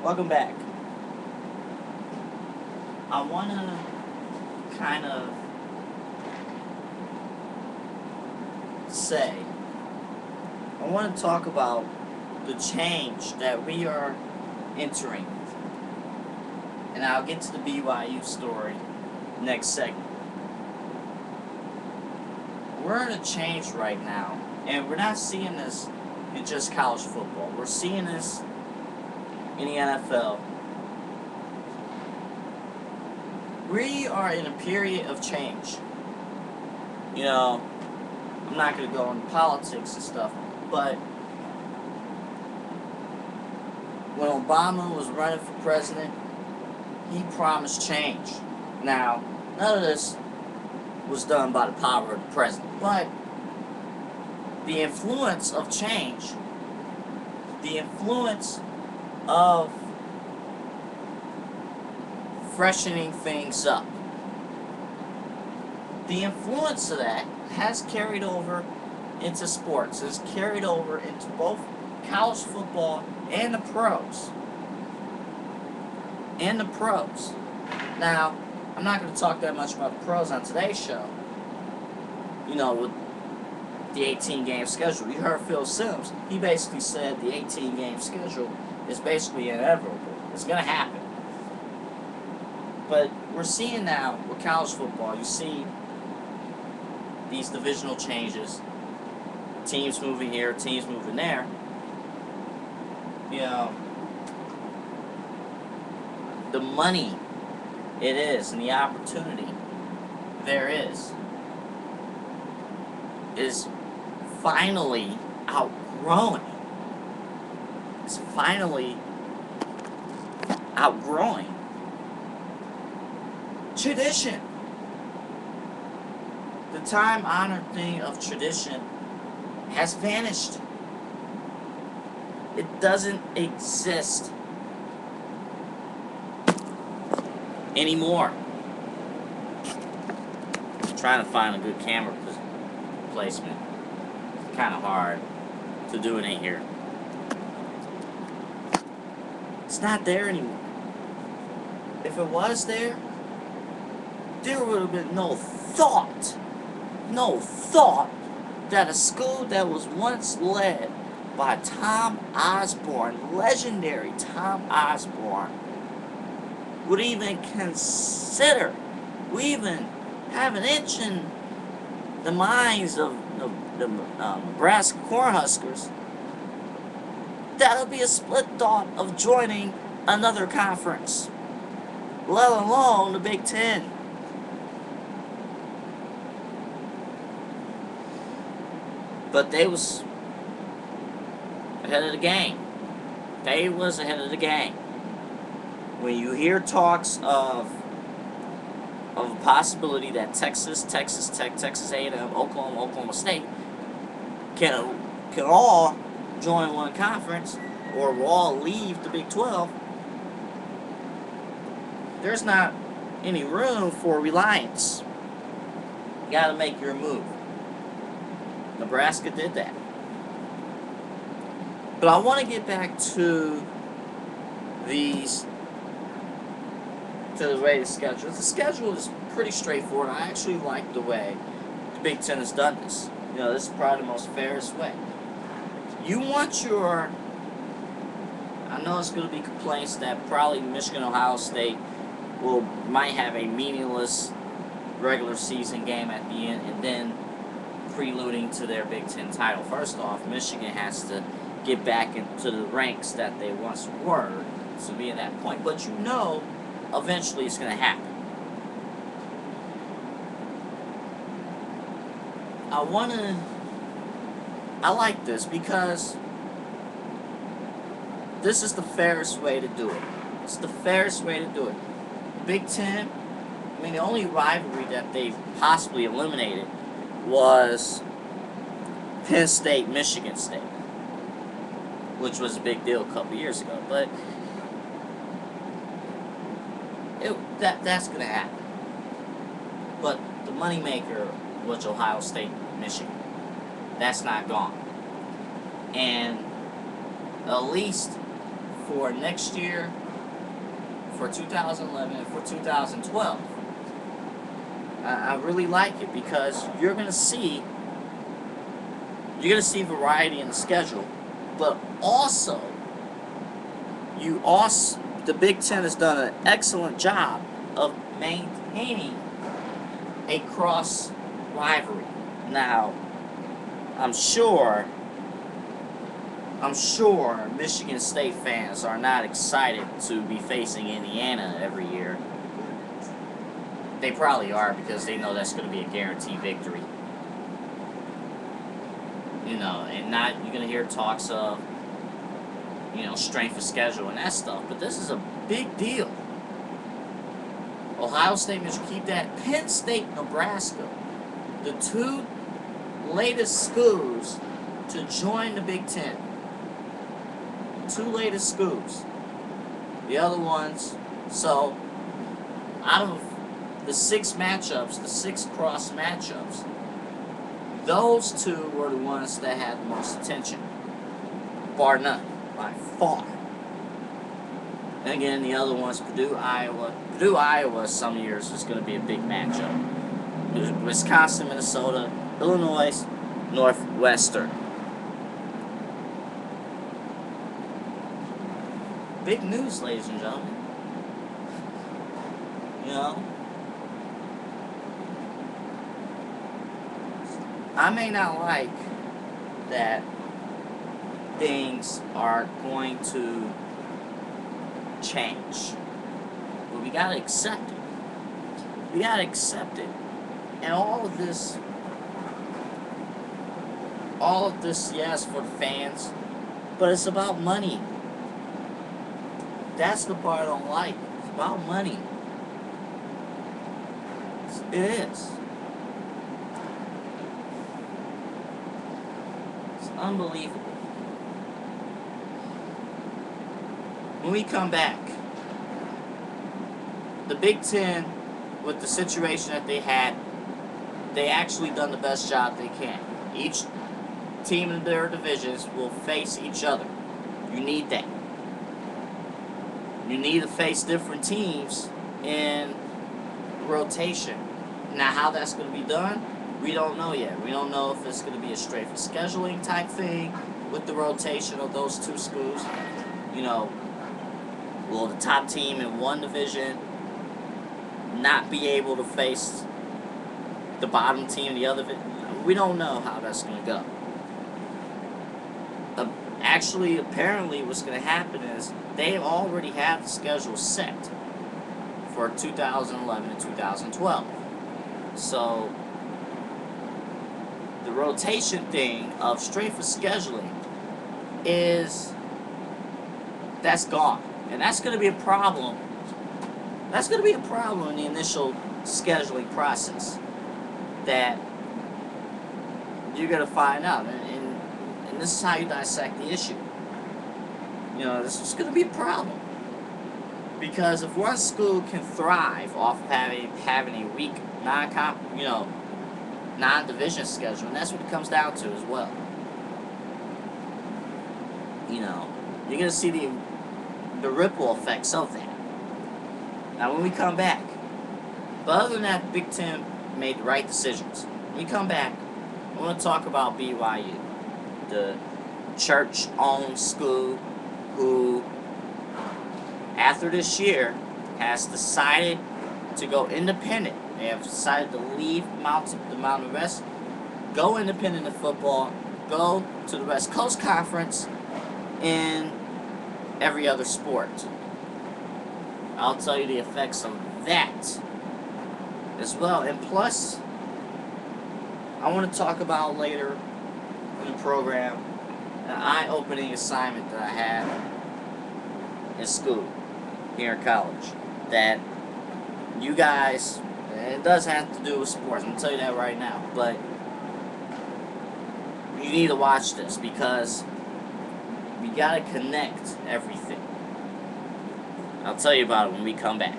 Welcome back. I wanna kind of say, I want to talk about the change that we are entering. And I'll get to the BYU story next segment. We're in a change right now, and we're not seeing this in just college football. We're seeing this in the NFL. We are in a period of change. You know, I'm not going to go into politics and stuff, but when Obama was running for president, he promised change. Now, none of this was done by the power of the president, but the influence of change, the influence of freshening things up, the influence of that has carried over into sports, has carried over into both college football and the pros. Now, I'm not going to talk that much about the pros on today's show. You know, with the 18-game schedule. You heard Phil Simms. He basically said the 18-game schedule is basically inevitable. It's going to happen. But we're seeing now with college football, you see these divisional changes. Teams moving here, teams moving there. You know, the money it is and the opportunity there is finally outgrowing. It's finally outgrowing tradition. The time-honored thing of tradition has vanished. It doesn't exist anymore. I'm trying to find a good camera placement. It's kind of hard to do it in here. It's not there anymore. If it was there would have been no thought that a school that was once led by Tom Osborne, legendary Tom Osborne, would even consider, would even have an itch in the minds of the Nebraska Cornhuskers, that would be a split thought of joining another conference, let alone the Big Ten. But they was ahead of the game. They was ahead of the game. When you hear talks of a possibility that Texas Tech, Texas A&M, Oklahoma State can all join one conference, or will all leave the Big 12, there's not any room for reliance. You got to make your move. Nebraska did that. But I want to get back to the way the schedule. The schedule is pretty straightforward. I actually like the way the Big Ten has done this. You know, this is probably the most fairest way. You want your... I know it's going to be complaints that probably Michigan, Ohio State might have a meaningless regular season game at the end, and then preluding to their Big Ten title. First off, Michigan has to get back into the ranks that they once were to be at that point. But you know, eventually it's going to happen. I like this because this is the fairest way to do it. It's the fairest way to do it. Big Ten, I mean, the only rivalry that they've possibly eliminated was Penn State, Michigan State, which was a big deal a couple years ago. But that's going to happen. But the moneymaker was Ohio State, Michigan. That's not gone. And at least for next year, for 2011, and for 2012. I really like it because you're gonna see variety in the schedule, but also the Big Ten has done an excellent job of maintaining a cross rivalry. Now, I'm sure Michigan State fans are not excited to be facing Indiana every year. They probably are, because they know that's going to be a guaranteed victory. You know, and not, you're going to hear talks of, you know, strength of schedule and that stuff, but this is a big deal. Ohio State, Michigan, keep that. Penn State, Nebraska, the two latest schools to join the Big Ten. Two latest schools. The other ones, so out of the 6 matchups, the 6 cross matchups, those two were the ones that had the most attention, bar none, by far. And again, the other ones, Purdue, Iowa, some years is going to be a big matchup. Wisconsin, Minnesota, Illinois, Northwestern. Big news, ladies and gentlemen. You know, I may not like that things are going to change, but we gotta accept it. We gotta accept it. And all of this, yes, for the fans, but it's about money. That's the part I don't like. It's about money. It is. It's unbelievable. When we come back, the Big Ten, with the situation that they had, they actually done the best job they can. Each team in their divisions will face each other. You need that. You need to face different teams in rotation. Now, how that's going to be done, we don't know yet. We don't know if it's going to be a straight for scheduling type thing with the rotation of those two schools. You know, will the top team in one division not be able to face the bottom team in the other? We don't know how that's going to go. Actually, apparently what's going to happen is they already have the schedule set for 2011 and 2012. So the rotation thing of straight for scheduling that's gone. And that's going to be a problem. That's going to be a problem in the initial scheduling process that you're going to find out. And this is how you dissect the issue. You know, this is going to be a problem. Because if one school can thrive off of having a weak non-division schedule, and that's what it comes down to as well. You know, you're going to see the ripple effects of that. Now, when we come back, but other than that, Big Ten made the right decisions. When we come back, I want to talk about BYU, the church-owned school who, after this year, has decided to go independent. They have decided to leave the Mountain West, go independent in football, go to the West Coast Conference in every other sport. I'll tell you the effects of that as well. And plus, I want to talk about later in the program an eye-opening assignment that I had in school, here in college, that you guys, it does have to do with sports, I'm going to tell you that right now, but you need to watch this because we got to connect everything. I'll tell you about it when we come back.